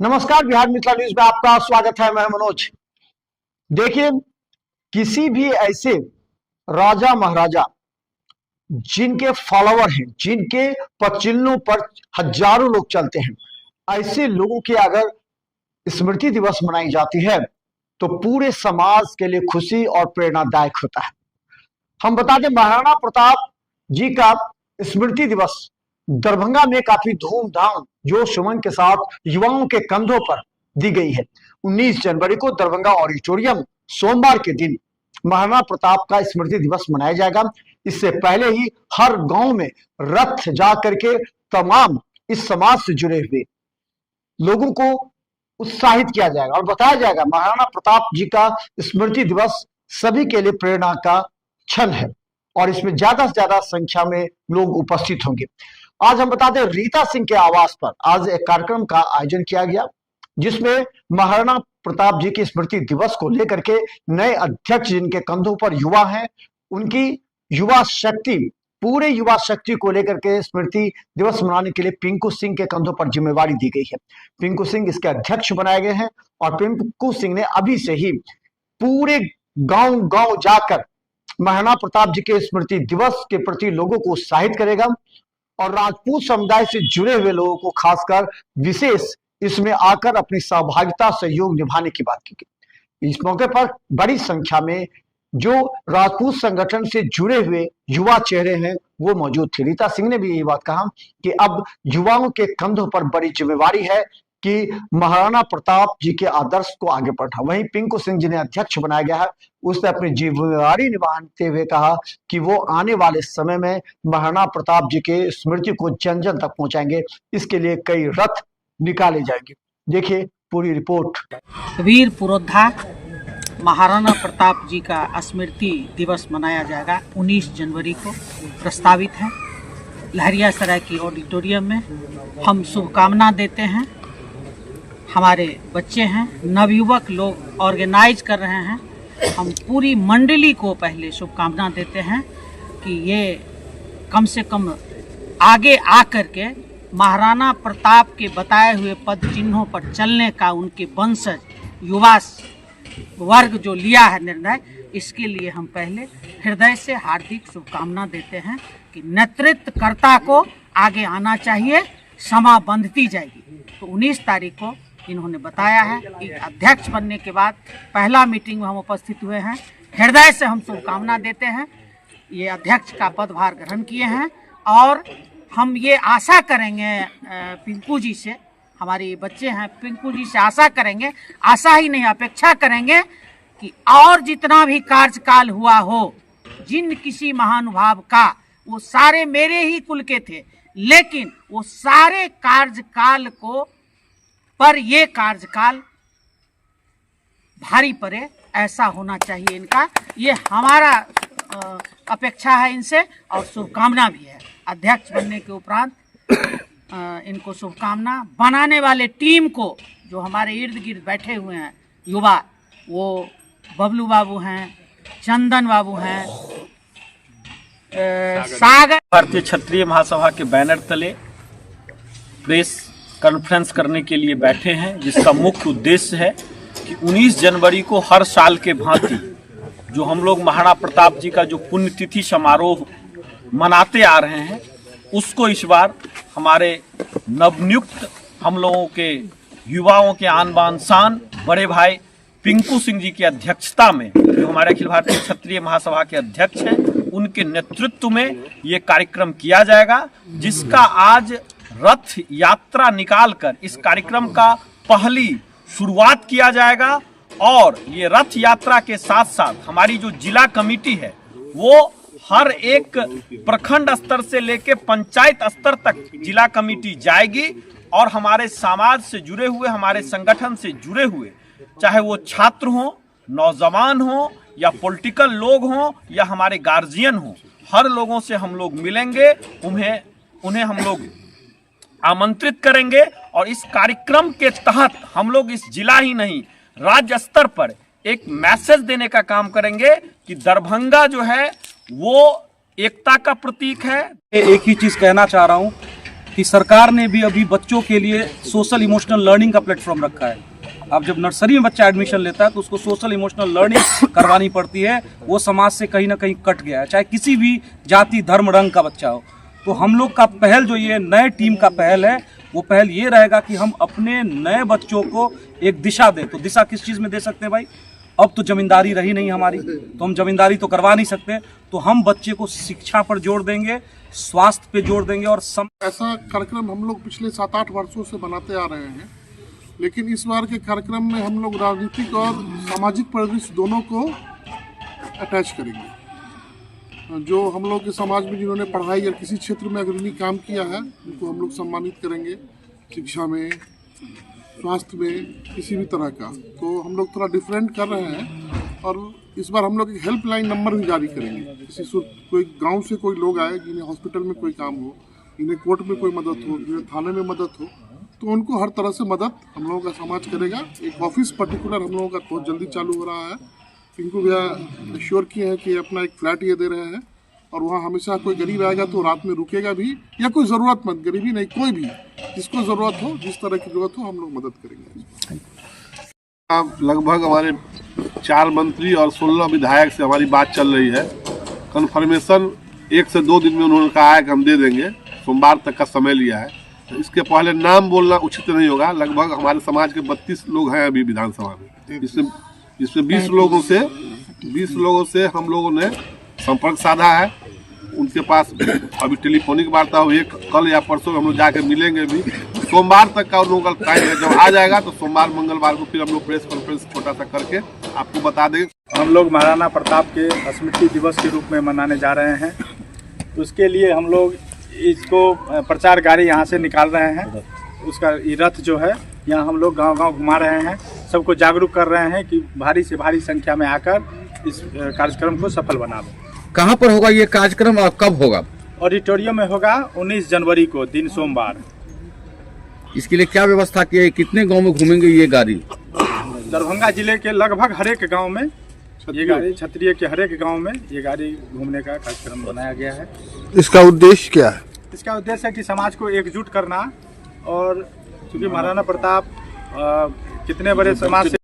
नमस्कार, बिहार मिथिला न्यूज में आपका स्वागत है। मैं मनोज। देखिए, किसी भी ऐसे राजा महाराजा जिनके फॉलोवर हैं, जिनके पचिन्हों पर हजारों लोग चलते हैं, ऐसे लोगों की अगर स्मृति दिवस मनाई जाती है तो पूरे समाज के लिए खुशी और प्रेरणादायक होता है। हम बता दें, महाराणा प्रताप जी का स्मृति दिवस दरभंगा में काफी धूमधाम जोश उमंग के साथ युवाओं के कंधों पर दी गई है। 19 जनवरी को दरभंगा ऑडिटोरियम सोमवार के दिन महाराणा प्रताप का स्मृति दिवस मनाया जाएगा। इससे पहले ही हर गांव में रथ जा करके तमाम इस समाज से जुड़े हुए लोगों को उत्साहित किया जाएगा और बताया जाएगा महाराणा प्रताप जी का स्मृति दिवस सभी के लिए प्रेरणा का क्षण है और इसमें ज्यादा से ज्यादा संख्या में लोग उपस्थित होंगे। आज हम बता दें, रीता सिंह के आवास पर आज एक कार्यक्रम का आयोजन किया गया जिसमें महाराणा प्रताप जी की स्मृति दिवस को लेकर के नए अध्यक्ष जिनके कंधों पर युवा हैं, उनकी युवा शक्ति, पूरे युवा शक्ति को लेकर के स्मृति दिवस मनाने के लिए पिंकू सिंह के कंधों पर जिम्मेवारी दी गई है। पिंकू सिंह इसके अध्यक्ष बनाए गए हैं और पिंकू सिंह ने अभी से ही पूरे गांव गांव जाकर महाराणा प्रताप जी के स्मृति दिवस के प्रति लोगों को उत्साहित करेगा और राजपूत समुदाय से जुड़े हुए लोगों को खासकर विशेष इसमें आकर अपनी सहभागिता सहयोग निभाने की बात की गई। इस मौके पर बड़ी संख्या में जो राजपूत संगठन से जुड़े हुए युवा चेहरे हैं वो मौजूद थे। रीता सिंह ने भी यही बात कहा कि अब युवाओं के कंधों पर बड़ी जिम्मेवारी है कि महाराणा प्रताप जी के आदर्श को आगे बढ़ा। वहीं पिंकू सिंह जिन्हें अध्यक्ष बनाया गया है, उसने अपनी जिम्मेवारी निभाते हुए कहा कि वो आने वाले समय में महाराणा प्रताप जी के स्मृति को जन जन तक पहुंचाएंगे। इसके लिए कई रथ निकाले जाएंगे। देखिए पूरी रिपोर्ट। वीर पुरोधा महाराणा प्रताप जी का स्मृति दिवस मनाया जाएगा 19 जनवरी को प्रस्तावित है। लहरियासराय की ऑडिटोरियम में हम शुभकामना देते हैं। हमारे बच्चे हैं, नवयुवक लोग ऑर्गेनाइज कर रहे हैं। हम पूरी मंडली को पहले शुभकामना देते हैं कि ये कम से कम आगे आकर के महाराणा प्रताप के बताए हुए पद चिन्हों पर चलने का उनके वंशज युवा वर्ग जो लिया है निर्णय, इसके लिए हम पहले हृदय से हार्दिक शुभकामना देते हैं कि नेतृत्वकर्ता को आगे आना चाहिए, समा बंधती जाएगी। तो 19 तारीख को इन्होंने बताया है कि अध्यक्ष बनने के बाद पहला मीटिंग में हम उपस्थित हुए हैं। हृदय से हम शुभकामना देते हैं। ये अध्यक्ष का पदभार ग्रहण किए हैं और हम ये आशा करेंगे पिंकू जी से, हमारे बच्चे हैं, पिंकू जी से आशा करेंगे, आशा ही नहीं अपेक्षा करेंगे कि और जितना भी कार्यकाल हुआ हो, जिन किसी महानुभाव का, वो सारे मेरे ही कुल के थे, लेकिन वो सारे कार्यकाल को पर ये कार्यकाल भारी पड़े, ऐसा होना चाहिए इनका। ये हमारा अपेक्षा है इनसे और शुभकामना भी है। अध्यक्ष बनने के उपरांत इनको शुभकामना। बनाने वाले टीम को, जो हमारे इर्द गिर्द बैठे हुए हैं युवा, वो बबलू बाबू हैं, चंदन बाबू हैं, सागर। भारतीय क्षत्रिय महासभा के बैनर तले प्रेस कॉन्फ्रेंस करने के लिए बैठे हैं, जिसका मुख्य उद्देश्य है कि 19 जनवरी को हर साल के भांति जो हम लोग महाराणा प्रताप जी का जो पुण्यतिथि समारोह मनाते आ रहे हैं, उसको इस बार हमारे नवनियुक्त हम लोगों के युवाओं के आन बान शान बड़े भाई पिंकू सिंह जी की अध्यक्षता में, जो हमारे अखिल भारतीय क्षत्रिय महासभा के अध्यक्ष हैं, उनके नेतृत्व में ये कार्यक्रम किया जाएगा, जिसका आज रथ यात्रा निकालकर इस कार्यक्रम का पहली शुरुआत किया जाएगा। और ये रथ यात्रा के साथ साथ हमारी जो जिला कमेटी है वो हर एक प्रखंड स्तर से लेके पंचायत स्तर तक जिला कमेटी जाएगी और हमारे समाज से जुड़े हुए, हमारे संगठन से जुड़े हुए, चाहे वो छात्र हों, नौजवान हों या पॉलिटिकल लोग हों या हमारे गार्जियन हों, हर लोगों से हम लोग मिलेंगे, उन्हें हम लोग आमंत्रित करेंगे और इस कार्यक्रम के तहत हम लोग इस जिला ही नहीं राज्य स्तर पर एक मैसेज देने का काम करेंगे कि दरभंगा जो है वो एकता का प्रतीक है। एक ही चीज कहना चाह रहा हूं कि सरकार ने भी अभी बच्चों के लिए सोशल इमोशनल लर्निंग का प्लेटफॉर्म रखा है। अब जब नर्सरी में बच्चा एडमिशन लेता है तो उसको सोशल इमोशनल लर्निंग करवानी पड़ती है। वो समाज से कहीं ना कहीं कट गया है, चाहे किसी भी जाति धर्म रंग का बच्चा हो। तो हम लोग का पहल जो ये नए टीम का पहल है, वो पहल ये रहेगा कि हम अपने नए बच्चों को एक दिशा दें। तो दिशा किस चीज़ में दे सकते हैं भाई? अब तो जमींदारी रही नहीं हमारी, तो हम जमींदारी तो करवा नहीं सकते, तो हम बच्चे को शिक्षा पर जोर देंगे, स्वास्थ्य पे जोर देंगे। और ऐसा कार्यक्रम हम लोग पिछले 7-8 वर्षों से बनाते आ रहे हैं, लेकिन इस बार के कार्यक्रम में हम लोग राजनीतिक और सामाजिक परिदृश्य दोनों को अटैच करेंगे। जो हम लोग के समाज में जिन्होंने पढ़ाई या किसी क्षेत्र में अग्रणी काम किया है, उनको हम लोग सम्मानित करेंगे, शिक्षा में, स्वास्थ्य में, किसी भी तरह का। तो हम लोग थोड़ा डिफरेंट कर रहे हैं। और इस बार हम लोग एक हेल्पलाइन नंबर भी जारी करेंगे। किसी कोई गांव से कोई लोग आए जिन्हें हॉस्पिटल में कोई काम हो, इन्हें कोर्ट में कोई मदद हो, इन्हें थाने में मदद हो, तो उनको हर तरह से मदद हम लोगों का समाज करेगा। एक ऑफिस पर्टिकुलर हम लोगों का बहुत जल्दी चालू हो रहा है। इनको भैया श्योर किए हैं कि अपना एक फ्लैट ये दे रहे हैं, और वहाँ हमेशा कोई गरीब आएगा तो रात में रुकेगा भी, या कोई ज़रूरतमंद, गरीबी नहीं, कोई भी जिसको ज़रूरत हो, जिस तरह की ज़रूरत हो, हम लोग मदद करेंगे। लगभग हमारे 4 मंत्री और 16 विधायक से हमारी बात चल रही है। कन्फर्मेशन 1 से 2 दिन में उन्होंने कहा है कि हम दे देंगे, सोमवार तक का समय लिया है। तो इसके पहले नाम बोलना उचित नहीं होगा। लगभग हमारे समाज के 32 लोग हैं अभी विधानसभा में। इसमें 20 लोगों से हम लोगों ने संपर्क साधा है। उनके पास अभी टेलीफोनिक वार्ता हुई है, कल या परसों हम लोग जाकर मिलेंगे भी। सोमवार तक का उन लोगों का टाइम है, जब आ जाएगा तो सोमवार मंगलवार को फिर हम लोग प्रेस कॉन्फ्रेंस छोटा सा करके आपको बता देंगे। हम लोग महाराणा प्रताप के स्मृति दिवस के रूप में मनाने जा रहे हैं। उसके लिए हम लोग इसको प्रचार गाड़ी यहाँ से निकाल रहे हैं। उसका ये रथ जो है यहाँ हम लोग गांव-गांव घुमा रहे हैं, सबको जागरूक कर रहे हैं कि भारी से भारी संख्या में आकर इस कार्यक्रम को सफल बना दें। कहाँ पर होगा ये कार्यक्रम और कब होगा? ऑडिटोरियम में होगा 19 जनवरी को, दिन सोमवार। इसके लिए क्या व्यवस्था की है? कितने गांव में घूमेंगे ये गाड़ी? दरभंगा जिले के लगभग हर एक गाँव में ये गाड़ी, क्षत्रिय के हर एक गाँव में ये गाड़ी घूमने का कार्यक्रम बनाया गया है। इसका उद्देश्य क्या है? इसका उद्देश्य है कि समाज को एकजुट करना, और चूँकि महाराणा प्रताप कितने बड़े समाज से